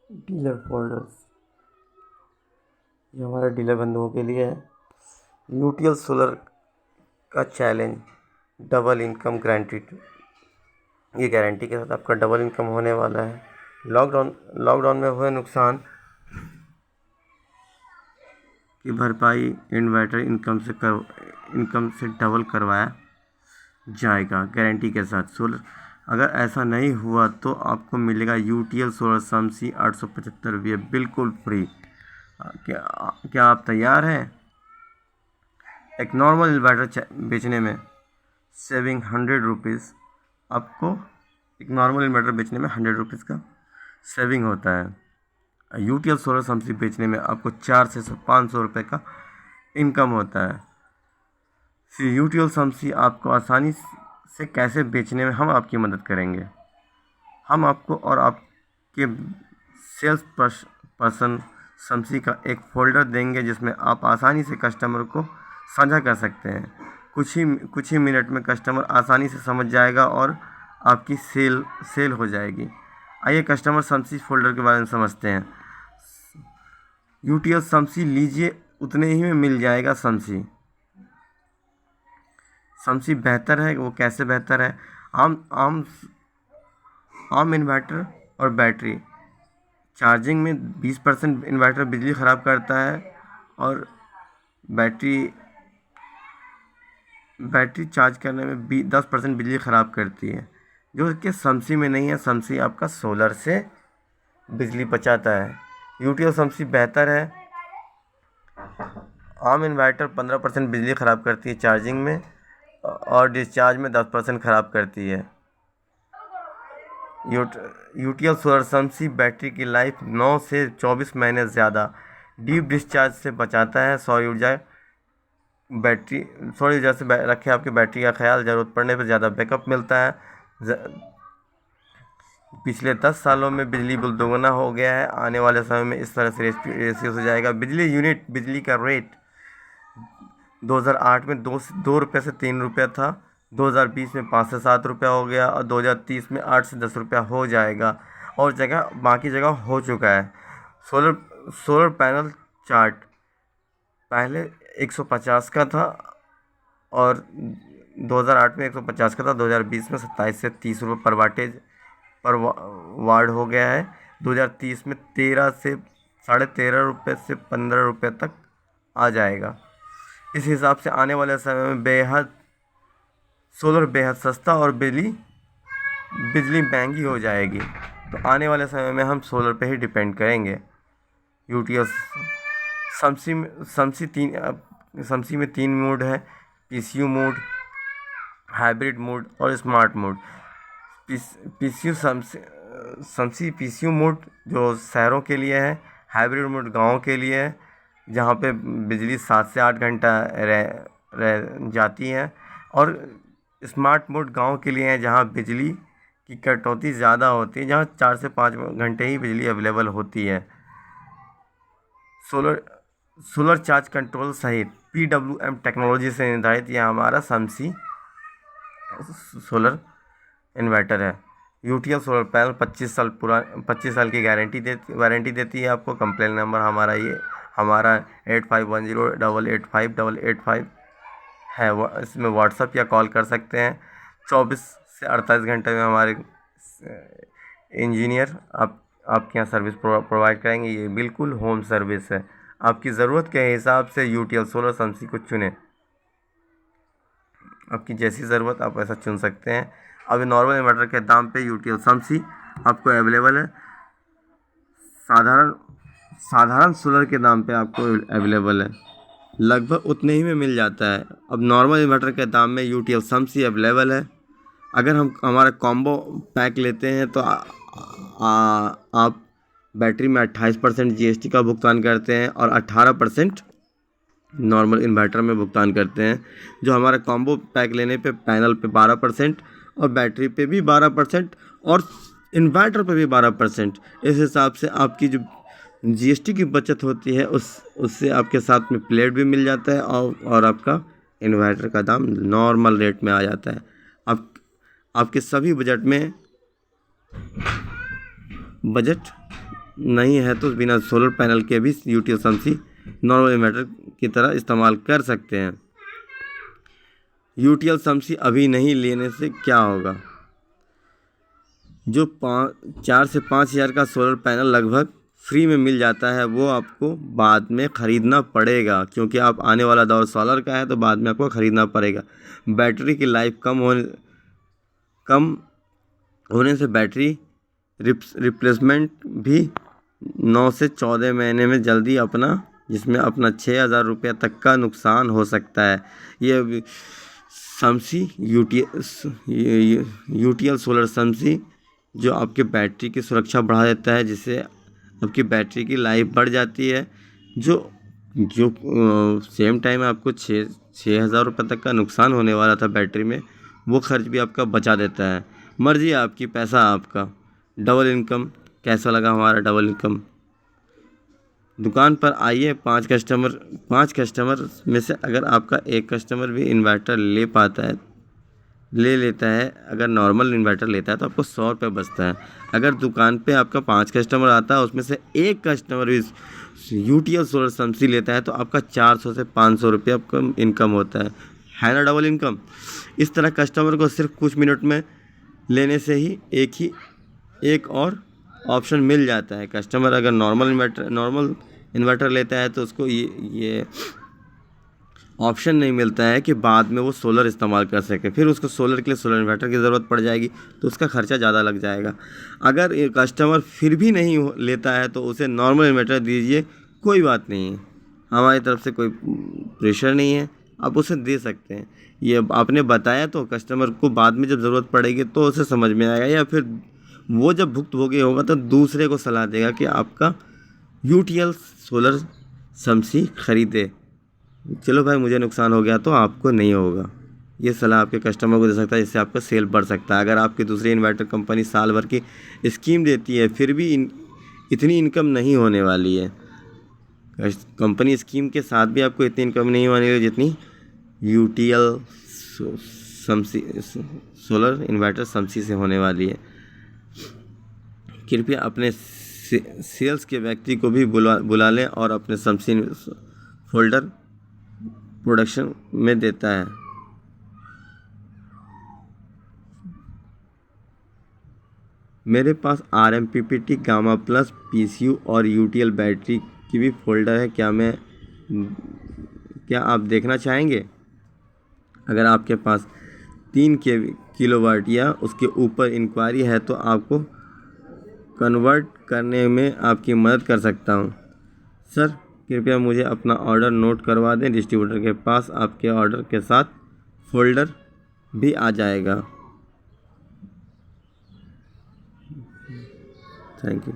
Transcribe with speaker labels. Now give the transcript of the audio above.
Speaker 1: Dealer folders, ये हमारा dealer बंधुओं के लिए है। यूटीएल सोलर का चैलेंज, डबल इनकम गारंटीड। ये गारंटी के साथ आपका डबल इनकम होने वाला है। लॉकडाउन में हुए नुकसान की भरपाई इन्वर्टर इनकम से डबल करवाया जाएगा गारंटी के साथ। सोलर अगर ऐसा नहीं हुआ तो आपको मिलेगा यूटीएल सोलर समसी 875 बिल्कुल फ्री। क्या आप तैयार हैं? एक नॉर्मल इन्वर्टर बेचने में सेविंग 100 रुपीज़, आपको एक नॉर्मल इन्वर्टर बेचने में 100 रुपीज़ का सेविंग होता है। यूटीएल सोलर समसी बेचने में आपको 400 से 500 रुपये का इनकम होता है। फिर यूटीएल समसी आपको आसानी से कैसे बेचने में हम आपकी मदद करेंगे। हम आपको और आपके सेल्स पर्सन समसी का एक फोल्डर देंगे जिसमें आप आसानी से कस्टमर को साझा कर सकते हैं। कुछ ही मिनट में कस्टमर आसानी से समझ जाएगा और आपकी सेल हो जाएगी। आइए कस्टमर समसी फोल्डर के बारे में समझते हैं। यूटीएल समसी लीजिए, उतने ही में मिल जाएगा समसी। समसी बेहतर है, वो कैसे बेहतर है? आम इन्वर्टर और बैटरी चार्जिंग में 20% इन्वर्टर बिजली ख़राब करता है और बैटरी चार्ज करने में 10% बिजली ख़राब करती है, जो कि समसी में नहीं है। समसी आपका सोलर से बिजली बचाता है। यूटीएल समसी बेहतर है। आम इन्वर्टर 15% बिजली ख़राब करती है चार्जिंग में और डिस्चार्ज में 10% ख़राब करती है। यूटीएल सोलर समसी बैटरी की लाइफ 9 से 24 महीने ज़्यादा डीप डिस्चार्ज से बचाता है। सौर ऊर्जा से रखें आपकी बैटरी का ख्याल, ज़रूरत पड़ने पर ज़्यादा बैकअप मिलता है। पिछले 10 सालों में बिजली बिल दोगुना हो गया है। आने वाले समय में इस तरह से रेशियो हो जाएगा। बिजली का रेट 2008 में 2 रुपये से 3 रुपये था, 2020 में 5 से 7 रुपया हो गया और 2030 में 8 से 10 रुपया हो जाएगा और बाकी जगह हो चुका है। सोलर पैनल चार्ट पहले 150 का था और 2008 में 150 का था, 2020 में 27 से 30 रुपये पर वार्ड हो गया है। 2030 में 13 से 13.5 रुपये से 15 रुपये तक आ जाएगा। इस हिसाब से आने वाले समय में सोलर बेहद सस्ता और बिजली महंगी हो जाएगी। तो आने वाले समय में हम सोलर पे ही डिपेंड करेंगे। यूटीएस समसी में 3 मोड है: पीसीयू मोड, हाइब्रिड मोड और स्मार्ट मोड। समसी पीसीयू मोड जो शहरों के लिए है, हाइब्रिड मोड गाँव के लिए है जहाँ पे बिजली 7 से 8 घंटा रह जाती है, और स्मार्ट मोड गांव के लिए है जहां बिजली की कटौती ज़्यादा होती है, जहां 4 से 5 घंटे ही बिजली अवेलेबल होती है। सोलर चार्ज कंट्रोल सहित PWM टेक्नोलॉजी से निर्धारित यह हमारा समसी सोलर इन्वर्टर है। यूटीएल सोलर पैनल 25 साल की वारंटी देती है आपको। कंप्लेन नंबर हमारा 8510885885 है। इसमें व्हाट्सअप या कॉल कर सकते हैं। 24 से 48 घंटे में हमारे इंजीनियर आपके यहाँ सर्विस प्रोवाइड करेंगे। ये बिल्कुल होम सर्विस है। आपकी ज़रूरत के हिसाब से यूटीएल सोलर समसी को चुनें। आपकी जैसी ज़रूरत आप ऐसा चुन सकते हैं। अभी नॉर्मल इन्वर्टर के दाम पे यूटीएल समसी आपको अवेलेबल है। साधारण सोलर के दाम पे आपको अवेलेबल है, लगभग उतने ही में मिल जाता है। अब नॉर्मल इन्वर्टर के दाम में यूटीएल समसी अवेलेबल है। अगर हम हमारा कॉम्बो पैक लेते हैं तो आप बैटरी में 28% जीएसटी का भुगतान करते हैं और 18% नॉर्मल इन्वर्टर में भुगतान करते हैं। जो हमारा कॉम्बो पैक लेने पे पैनल पे 12% और बैटरी पे भी 12% और इन्वर्टर पे भी 12%। इस हिसाब से आपकी जो जीएसटी की बचत होती है उससे आपके साथ में प्लेट भी मिल जाता है और आपका इन्वर्टर का दाम नॉर्मल रेट में आ जाता है। आपके सभी बजट नहीं है तो बिना सोलर पैनल के भी यूटीएल शम्सी नॉर्मल इन्वर्टर की तरह इस्तेमाल कर सकते हैं। यूटीएल शम्सी अभी नहीं लेने से क्या होगा? जो 4 से 5 हज़ार का सोलर पैनल लगभग फ्री में मिल जाता है वो आपको बाद में ख़रीदना पड़ेगा, क्योंकि आप आने वाला दौर सोलर का है तो बाद में आपको ख़रीदना पड़ेगा। बैटरी की लाइफ कम होने से बैटरी रिप्लेसमेंट भी 9 से 14 महीने में जल्दी जिसमें अपना 6,000 रुपये तक का नुकसान हो सकता है। ये शम्सी यूटीएल सोलर शम्सी जो आपके बैटरी की सुरक्षा बढ़ा देता है, जिससे आपकी बैटरी की लाइफ बढ़ जाती है। जो सेम टाइम आपको 6,000 रुपये तक का नुकसान होने वाला था बैटरी में, वो खर्च भी आपका बचा देता है। मर्जी आपकी, पैसा आपका। डबल इनकम कैसा लगा हमारा डबल इनकम? दुकान पर आइए, 5 कस्टमर में से अगर आपका एक कस्टमर भी इन्वर्टर ले लेता है, अगर नॉर्मल इन्वर्टर लेता है तो आपको 100 रुपये बचता है। अगर दुकान पे आपका 5 कस्टमर आता है, उसमें से एक कस्टमर भी यूटीएल सोलर शम्सी लेता है तो आपका 400 से 500 रुपये आपका इनकम होता है ना डबल इनकम। इस तरह कस्टमर को सिर्फ कुछ मिनट में लेने से ही एक और ऑप्शन मिल जाता है। कस्टमर अगर नॉर्मल इन्वर्टर लेता है तो उसको ये ऑप्शन नहीं मिलता है कि बाद में वो सोलर इस्तेमाल कर सके। फिर उसको सोलर के लिए सोलर इन्वर्टर की ज़रूरत पड़ जाएगी तो उसका खर्चा ज़्यादा लग जाएगा। अगर ये कस्टमर फिर भी नहीं लेता है तो उसे नॉर्मल इन्वर्टर दीजिए, कोई बात नहीं है, हमारी तरफ से कोई प्रेशर नहीं है, आप उसे दे सकते हैं। ये आपने बताया तो कस्टमर को बाद में जब ज़रूरत पड़ेगी तो उसे समझ में आएगा, या फिर वो जब भुक्तभोगी होगा तो दूसरे को सलाह देगा कि आपका यूटीएल सोलर शम्सी खरीदे। चलो भाई, मुझे नुकसान हो गया तो आपको नहीं होगा, ये सलाह आपके कस्टमर को दे सकता है, जिससे आपका सेल बढ़ सकता है। अगर आपकी दूसरी इन्वर्टर कंपनी साल भर की स्कीम देती है फिर भी इतनी इनकम नहीं होने वाली है। कंपनी स्कीम के साथ भी आपको इतनी इनकम नहीं होने वाली जितनी UTL Shamsi solar inverter Shamsi से होने वाली है। कृपया अपने सेल्स के व्यक्ति को भी बुला लें और अपने शम्सी फोल्डर प्रोडक्शन में देता है। मेरे पास RMPPT, गामा प्लस, PCU और यूटीएल बैटरी की भी फोल्डर है। क्या आप देखना चाहेंगे? अगर आपके पास 3 किलोवाट या उसके ऊपर इंक्वायरी है तो आपको कन्वर्ट करने में आपकी मदद कर सकता हूं। सर, कृपया मुझे अपना ऑर्डर नोट करवा दें। डिस्ट्रीब्यूटर के पास आपके ऑर्डर के साथ फोल्डर भी आ जाएगा। Thank you.